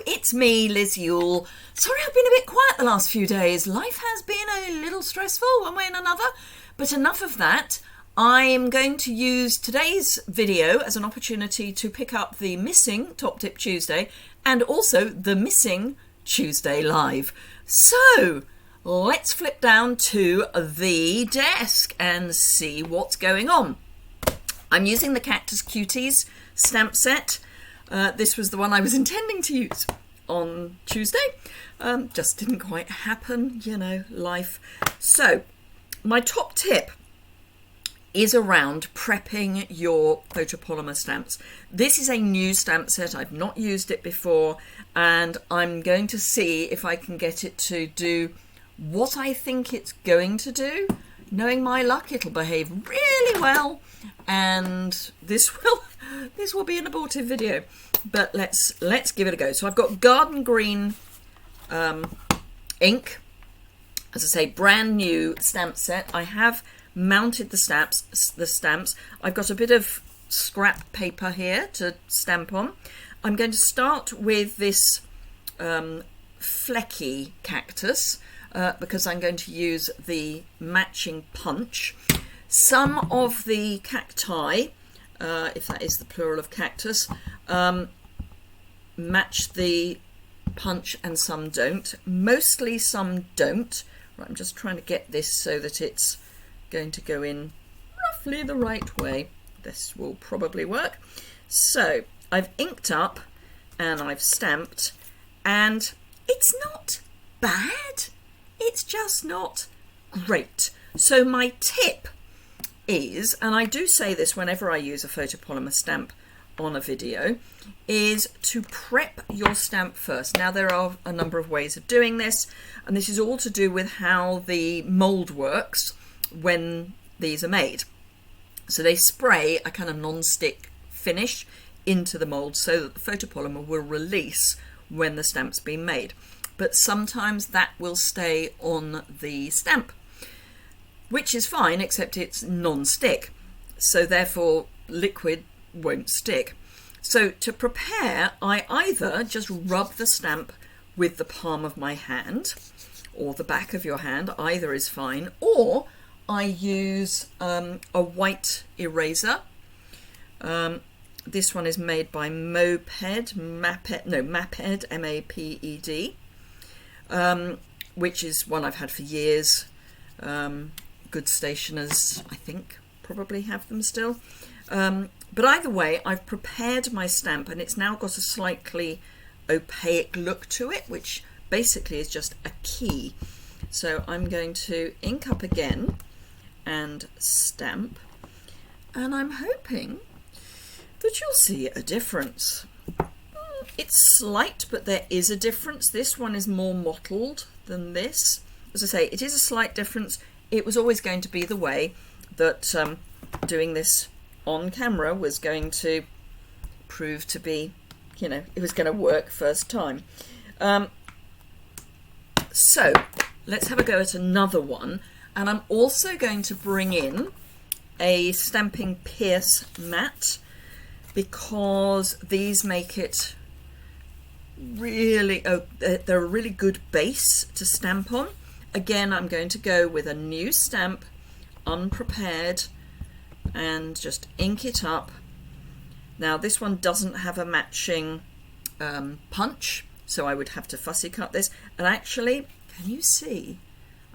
it's me, Liz Yuille. Sorry I've been a bit quiet the last few days. Life has been a little stressful one way and another, but enough of that. I'm going to use today's video as an opportunity to pick up the missing Top Tip Tuesday and also the missing Tuesday Live. So let's flip down to the desk and see what's going on. I'm using the Cactus Cuties stamp set. This was the one I was intending to use on Tuesday. Just didn't quite happen, you know, life. So my top tip is around prepping your photopolymer stamps. This is a new stamp set. I've not used it before, and I'm going to see if I can get it to do what I think it's going to do. Knowing my luck, it'll behave really well, and this will be an abortive video, but let's give it a go. So I've got garden green ink, as I say, brand new stamp set. I have mounted the stamps. I've got a bit of scrap paper here to stamp on. I'm going to start with this flecky cactus because I'm going to use the matching punch. Some of the cacti, if that is the plural of cactus, match the punch and some don't. Mostly some don't. Right, I'm just trying to get this so that it's going to go in roughly the right way. This will probably work. So I've inked up and I've stamped, and it's not bad. It's just not great. So my tip is, and I do say this whenever I use a photopolymer stamp on a video, is to prep your stamp first. Now there are a number of ways of doing this, and this is all to do with how the mold works when these are made. So they spray a kind of non-stick finish into the mold so that the photopolymer will release when the stamp's been made. But sometimes that will stay on the stamp, which is fine, except it's non-stick. So therefore liquid won't stick. So to prepare, I either just rub the stamp with the palm of my hand or the back of your hand, either is fine, or I use a white eraser. This one is made by Maped, M-A-P-E-D, which is one I've had for years. Good stationers, I think, probably have them still. But either way, I've prepared my stamp, and it's now got a slightly opaque look to it, which basically is just a key. So I'm going to ink up again and stamp, and I'm hoping that you'll see a difference. It's slight, but there is a difference. This one is more mottled than this. As I say, it is a slight difference. It was always going to be the way that doing this on camera was going to prove to be, you know, it was going to work first time. So let's have a go at another one. And I'm also going to bring in a Stamping Pierce mat, because these make it really, they're a really good base to stamp on. Again, I'm going to go with a new stamp, unprepared, and just ink it up. Now this one doesn't have a matching punch, so I would have to fussy cut this. And actually, can you see?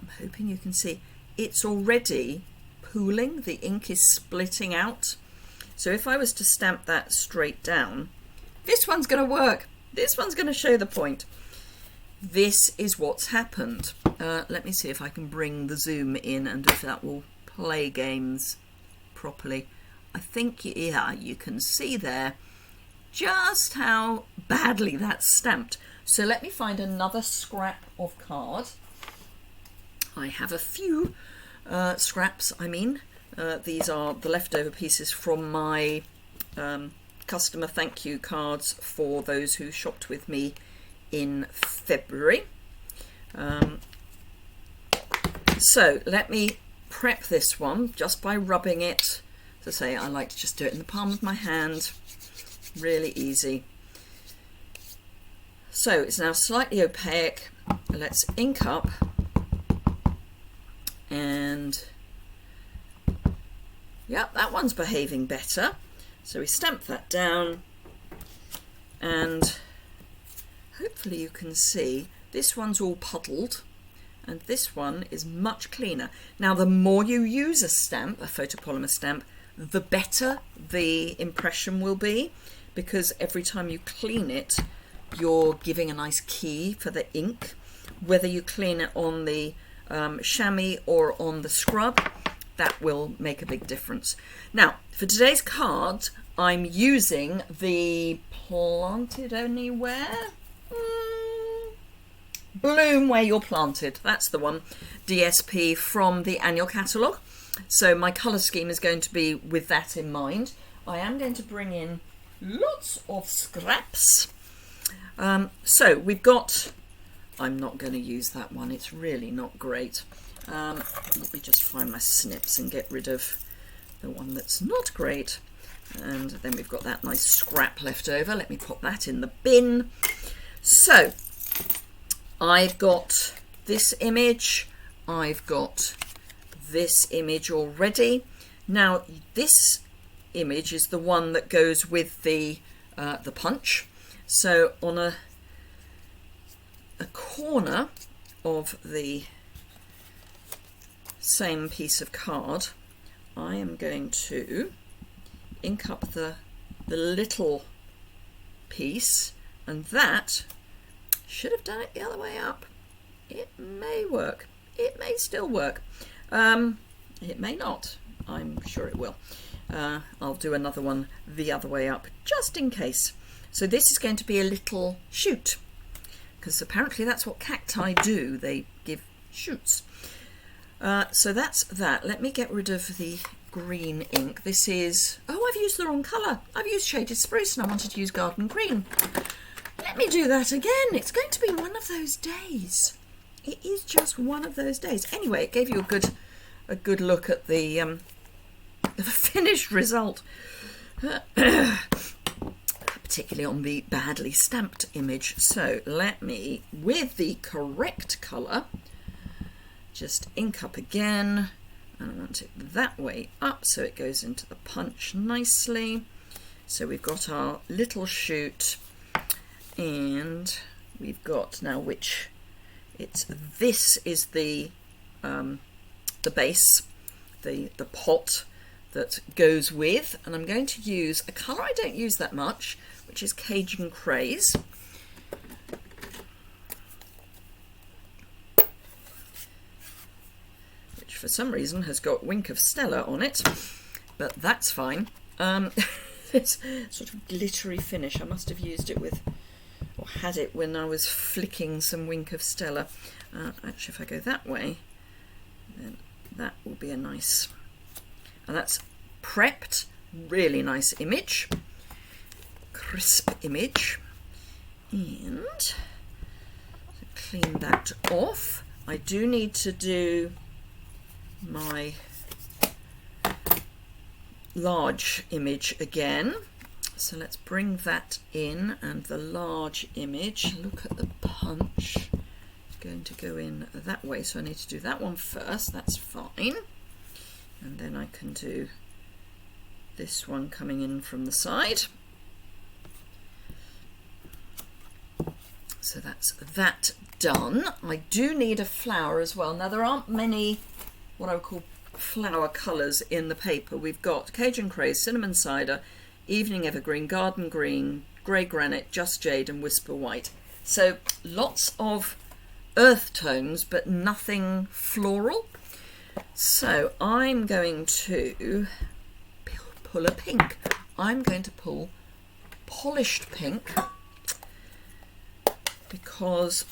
I'm hoping you can see. It's already pooling. The ink is splitting out. So if I was to stamp that straight down, this one's going to work. This one's going to show the point. This is what's happened. Let me see if I can bring the zoom in and if that will play games properly. I think, yeah, you can see there just how badly that's stamped. So let me find another scrap of card. I have a few scraps, I mean. These are the leftover pieces from my customer thank you cards for those who shopped with me in February. So let me prep this one just by rubbing it. As I say, I like to just do it in the palm of my hand. Really easy. So it's now slightly opaque. Let's ink up, and yeah, that one's behaving better. So we stamp that down, and hopefully you can see this one's all puddled and this one is much cleaner. Now the more you use a stamp, a photopolymer stamp, the better the impression will be, because every time you clean it you're giving a nice key for the ink. Whether you clean it on the chamois or on the scrub, that will make a big difference. Now for today's card I'm using the Planted Anywhere, Bloom Where You're Planted, that's the one, DSP from the annual catalogue. So my colour scheme is going to be with that in mind. I am going to bring in lots of scraps. So we've got, I'm not going to use that one, it's really not great. Let me just find my snips and get rid of the one that's not great. And then we've got that nice scrap left over. Let me pop that in the bin. So I've got this image, I've got this image already. Now this image is the one that goes with the punch. So on a corner of the same piece of card, I am going to ink up the little piece, and that should have done it the other way up. It may work, it may still work, it may not, I'm sure it will. I'll do another one the other way up just in case. So this is going to be a little shoot, because apparently that's what cacti do, they give shoots. So that's that. Let me get rid of the green ink. This is, oh, I've used the wrong colour. I've used shaded spruce and I wanted to use garden green. Let me do that again. It's going to be one of those days. It is just one of those days. Anyway, it gave you a good look at the finished result, particularly on the badly stamped image. So let me, with the correct colour, just ink up again, and I want it that way up so it goes into the punch nicely. So we've got our little shoot, and we've got now this is the base, the pot that goes with, and I'm going to use a colour I don't use that much, which is Cajun Craze. Which for some reason has got Wink of Stella on it, but that's fine. It's sort of glittery finish. I must have used it with, or had it when I was flicking some Wink of Stella. Actually, if I go that way, then that will be a nice, and that's prepped, really nice image, crisp image. And clean that off. I do need to do my large image again, so let's bring that in, and the large image, look at the punch, it's going to go in that way, so I need to do that one first. That's fine, and then I can do this one coming in from the side. So that's that done. I do need a flower as well. Now there aren't many what I would call flower colours in the paper. We've got Cajun Craze, Cinnamon Cider, Evening Evergreen, Garden Green, Grey Granite, Just Jade and Whisper White. So lots of earth tones but nothing floral. So I'm going to pull a pink. I'm going to pull Polished Pink, because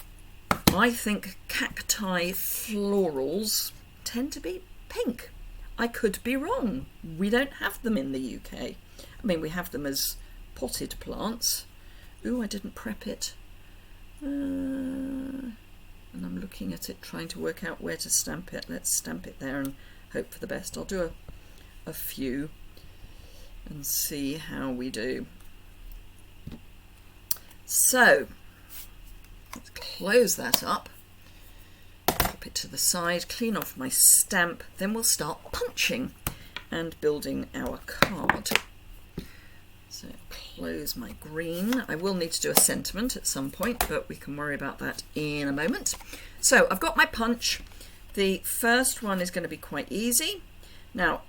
I think cacti florals tend to be pink. I could be wrong. We don't have them in the UK. I mean, we have them as potted plants. Ooh, I didn't prep it. And I'm looking at it, trying to work out where to stamp it. Let's stamp it there and hope for the best. I'll do a few and see how we do. So Let's close that up, pop it to the side, clean off my stamp, then we'll start punching and building our card. So close my green. I will need to do a sentiment at some point, but we can worry about that in a moment. So I've got my punch. The first one is going to be quite easy. Now,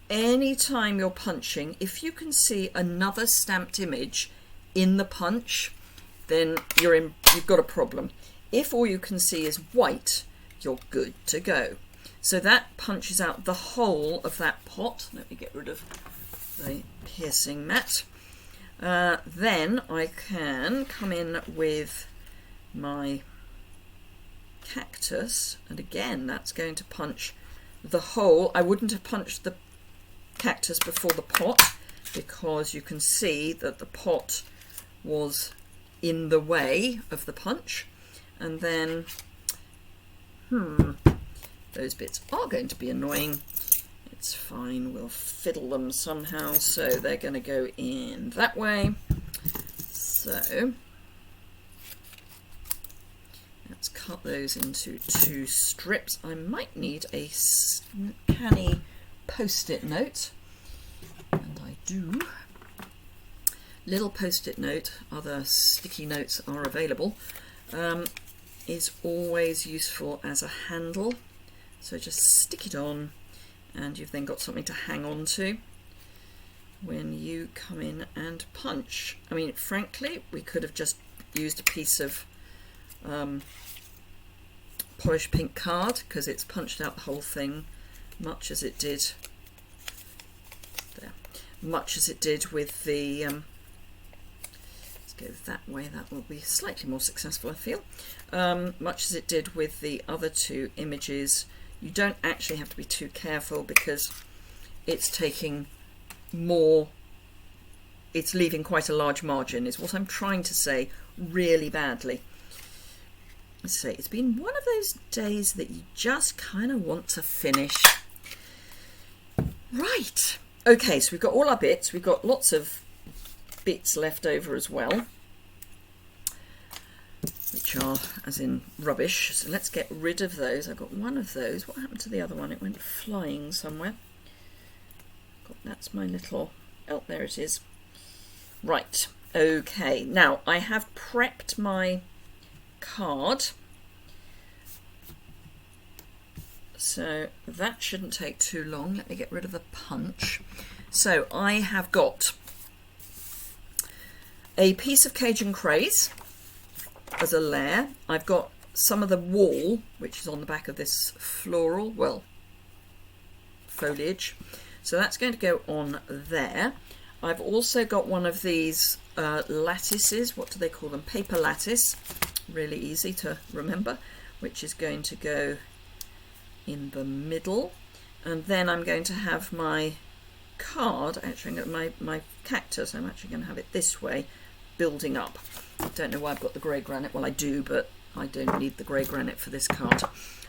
anytime you're punching, if you can see another stamped image in the punch, then you've got a problem. If all you can see is white, you're good to go. So that punches out the whole of that pot. Let me get rid of the piercing mat. Then I can come in with my cactus, and again that's going to punch the hole. I wouldn't have punched the cactus before the pot because you can see that the pot was in the way of the punch, and then those bits are going to be annoying. It's fine, we'll fiddle them somehow. So they're going to go in that way. So let's cut those into 2 strips. I might need a canny post-it note, and I do. Little post-it note, other sticky notes are available, is always useful as a handle. So just stick it on, and you've then got something to hang on to when you come in and punch. I mean, frankly, we could have just used a piece of polished pink card, because it's punched out the whole thing much as it did with the let's go that way, that will be slightly more successful, I feel. Much as it did with the other 2 images. You don't actually have to be too careful because it's taking more, it's leaving quite a large margin, is what I'm trying to say really badly. Let's say it's been one of those days that you just kind of want to finish. Right, okay, so we've got all our bits, we've got lots of bits left over as well, which are as in rubbish, so let's get rid of those. I've got one of those. What happened to the other one? It went flying somewhere. That's my little, oh, there it is. Right, okay, now I have prepped my card, so that shouldn't take too long. Let me get rid of the punch. So I have got a piece of Cajun craze as a layer. I've got some of the wall, which is on the back of this floral, well, foliage. So that's going to go on there. I've also got one of these lattices, what do they call them? Paper lattice, really easy to remember, which is going to go in the middle. And then I'm going to have my card, actually my cactus, I'm actually going to have it this way, building up. I don't know why I've got the grey granite. Well, I do, but I don't need the grey granite for this card.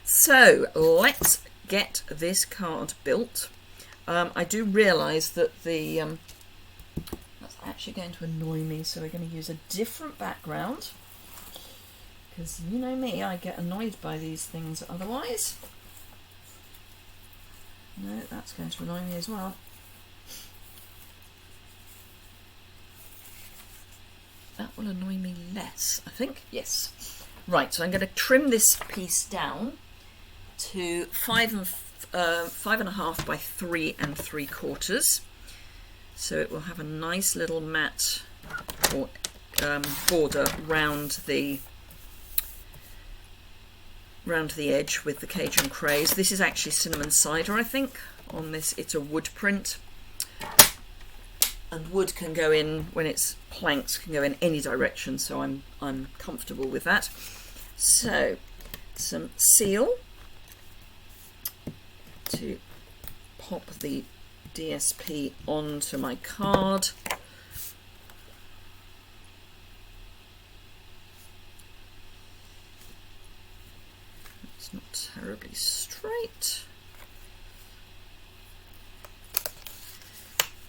So let's get this card built. I do realise that that's actually going to annoy me, so we're going to use a different background, because you know me, I get annoyed by these things otherwise. No, that's going to annoy me as well. That will annoy me less, I think. Yes. Right, so I'm going to trim this piece down to 5.5 by 3 3/4. So it will have a nice little mat or border round the edge with the Cajun craze. This is actually cinnamon cider, I think. On this, it's a wood print. And wood can go in, when it's planks, can go in any direction, so I'm comfortable with that. So some seal to pop the DSP onto my card. It's not terribly straight.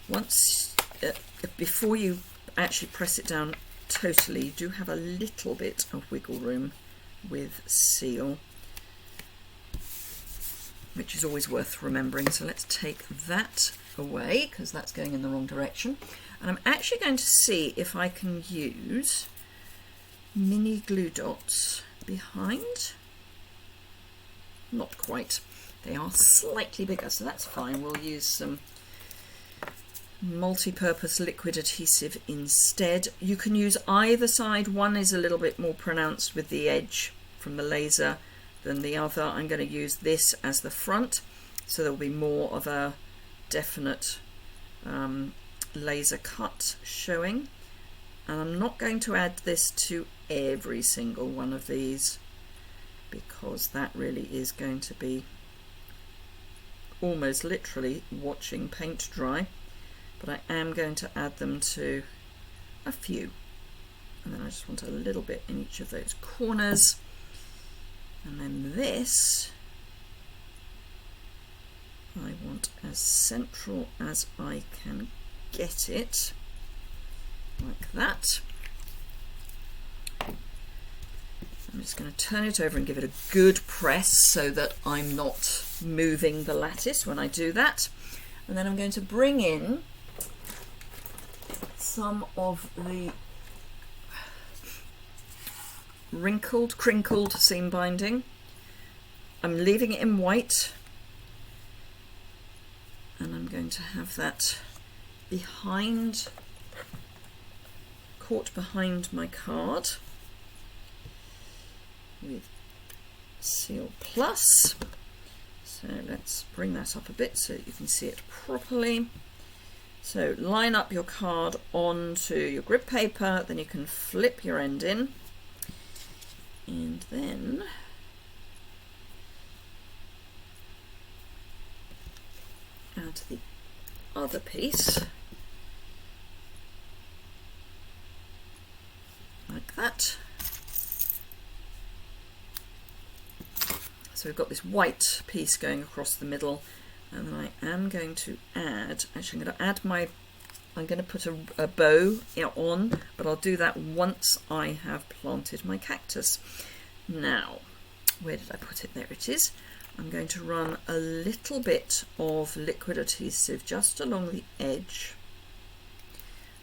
Once before you actually press it down totally. You do have a little bit of wiggle room with seal, which is always worth remembering. So let's take that away because that's going in the wrong direction. And I'm actually going to see if I can use mini glue dots behind. Not quite. They are slightly bigger, so that's fine. We'll use some multi-purpose liquid adhesive instead. You can use either side. One is a little bit more pronounced with the edge from the laser than the other. I'm going to use this as the front, so there'll be more of a definite laser cut showing. And I'm not going to add this to every single one of these because that really is going to be almost literally watching paint dry, but I am going to add them to a few, and then I just want a little bit in each of those corners. And then this I want as central as I can get it, like that. I'm just going to turn it over and give it a good press so that I'm not moving the lattice when I do that. And then I'm going to bring in some of the crinkled seam binding. I'm leaving it in white, and I'm going to have that caught behind my card with Seal Plus. So let's bring that up a bit so that you can see it properly. So line up your card onto your grid paper, then you can flip your end in, and then add the other piece like that. So we've got this white piece going across the middle, and then I am going to add, actually I'm going to put a bow on, but I'll do that once I have planted my cactus. Now, where did I put it? There it is. I'm going to run a little bit of liquid adhesive just along the edge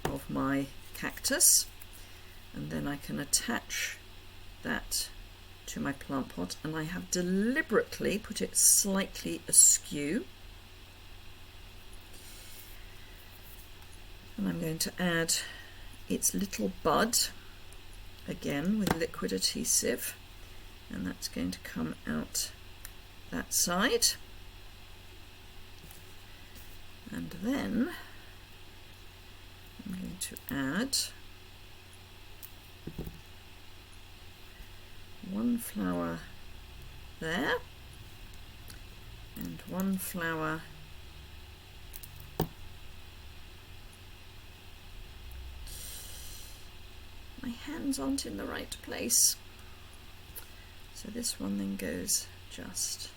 of my cactus, and then I can attach that to my plant pot, and I have deliberately put it slightly askew. And I'm going to add its little bud again with liquid adhesive, and that's going to come out that side. And then I'm going to add one flower there and one flower my hands aren't in the right place, so this one then goes just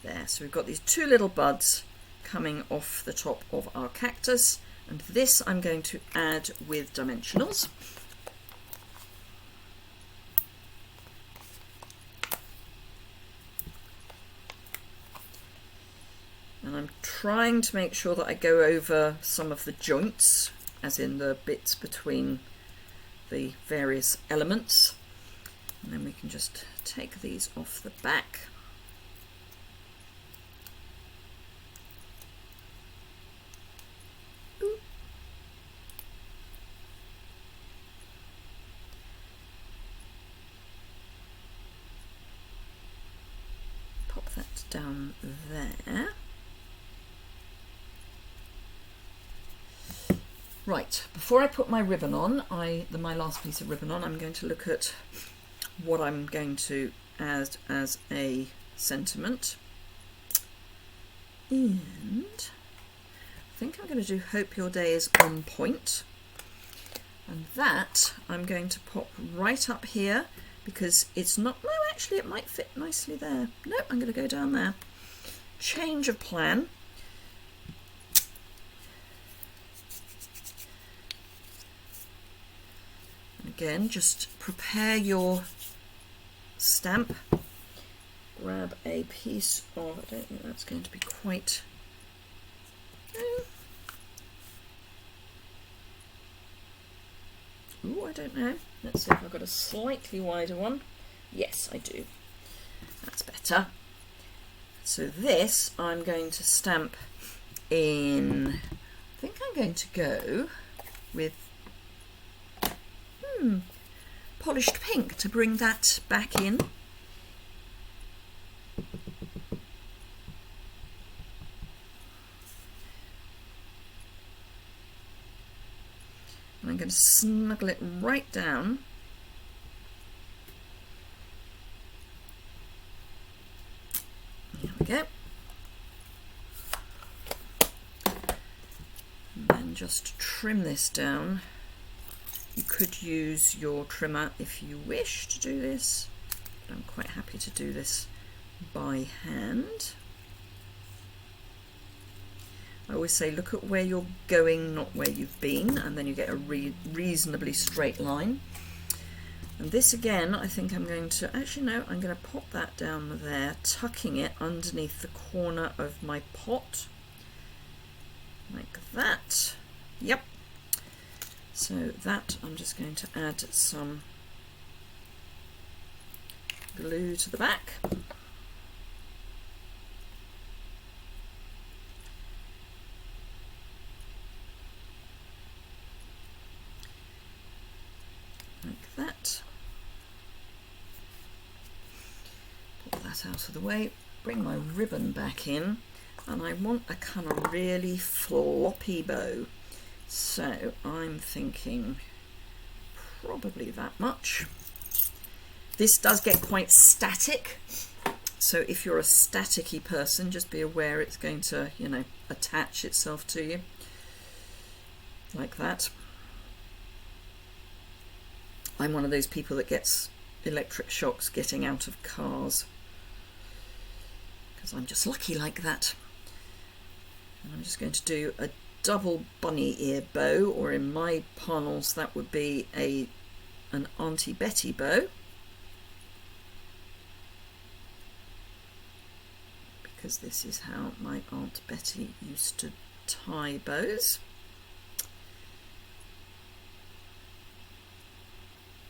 there. So we've got these two little buds coming off the top of our cactus, and this I'm going to add with dimensionals. And I'm trying to make sure that I go over some of the joints, as in the bits between the various elements, and then we can just take these off the back. Ooh. Pop that down there. Right, before I put my ribbon on, my last piece of ribbon on, I'm going to look at what I'm going to add as a sentiment. And I think I'm going to do Hope Your Day is on point. And that I'm going to pop right up here because it's not, no, actually it might fit nicely there. No, I'm going to go down there. Change of plan. again, just prepare your stamp. Grab a piece of, I don't think that's going to be quite, ooh, I don't know. Let's see if I've got a slightly wider one. Yes, I do. That's better. So this I'm going to stamp in, I think I'm going to go with polished pink to bring that back in. And I'm going to snuggle it right down. There we go. And then just trim this down. You could use your trimmer if you wish to do this, but I'm quite happy to do this by hand. I always say look at where you're going, not where you've been, and then you get a reasonably straight line. And this again, I think I'm going to, actually no, I'm going to pop that down there, tucking it underneath the corner of my pot, like that. Yep. So that I'm just going to add some glue to the back. Like that. Put that out of the way, bring my ribbon back in, and I want a kind of really floppy bow. So I'm thinking probably that much. This does get quite static, so if you're a staticky person, just be aware it's going to, you know, attach itself to you like that. I'm one of those people that gets electric shocks getting out of cars because I'm just lucky like that. And I'm just going to do a double bunny ear bow, or in my panels that would be an Auntie Betty bow, because this is how my Aunt Betty used to tie bows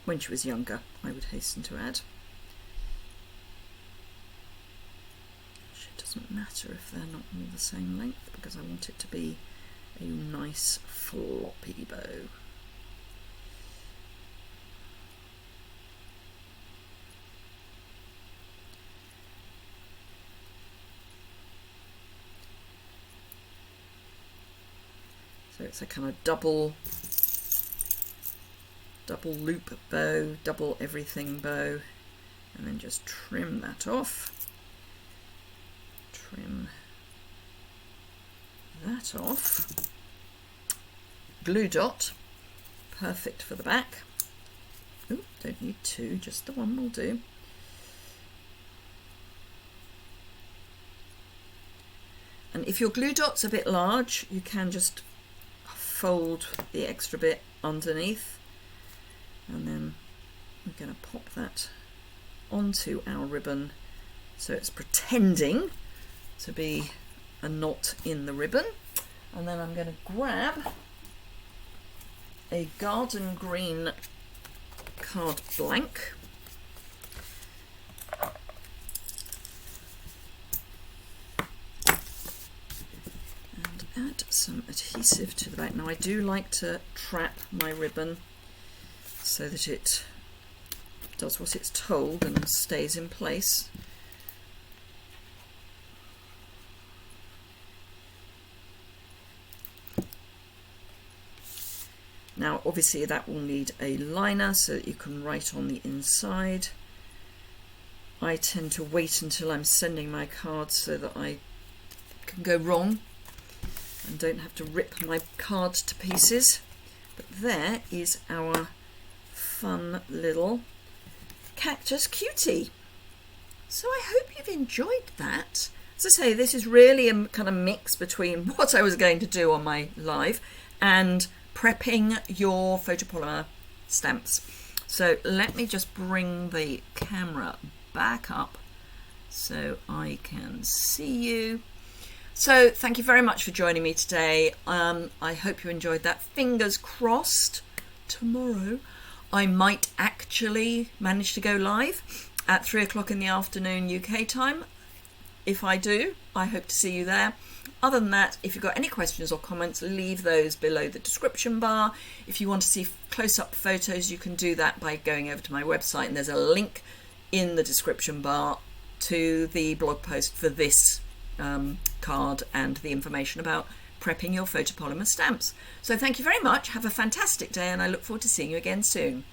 when she was younger, I would hasten to add. It doesn't matter if they're not all the same length, because I want it to be a nice floppy bow. So it's a kind of double loop bow, double everything bow, and then just trim that off. Trim that off. Glue dot, perfect for the back. Ooh, don't need two, just the one will do. And if your glue dot's a bit large, you can just fold the extra bit underneath, and then we're going to pop that onto our ribbon so it's pretending to be a knot in the ribbon. And then I'm going to grab a garden green card blank, and add some adhesive to the back. Now I do like to trap my ribbon so that it does what it's told and stays in place. Now obviously that will need a liner so that you can write on the inside. I tend to wait until I'm sending my cards so that I can go wrong and don't have to rip my card to pieces. But there is our fun little Cactus Cutie. So I hope you've enjoyed that. As I say, this is really a kind of mix between what I was going to do on my live and prepping your photopolymer stamps. So let me just bring the camera back up so I can see you. So thank you very much for joining me today. I hope you enjoyed that. Fingers crossed, tomorrow I might actually manage to go live at 3 o'clock in the afternoon UK time. If I do, I hope to see you there. Other than that, if you've got any questions or comments, leave those below the description bar. If you want to see close-up photos, you can do that by going over to my website, and there's a link in the description bar to the blog post for this card and the information about prepping your photopolymer stamps. So thank you very much. Have a fantastic day, and I look forward to seeing you again soon.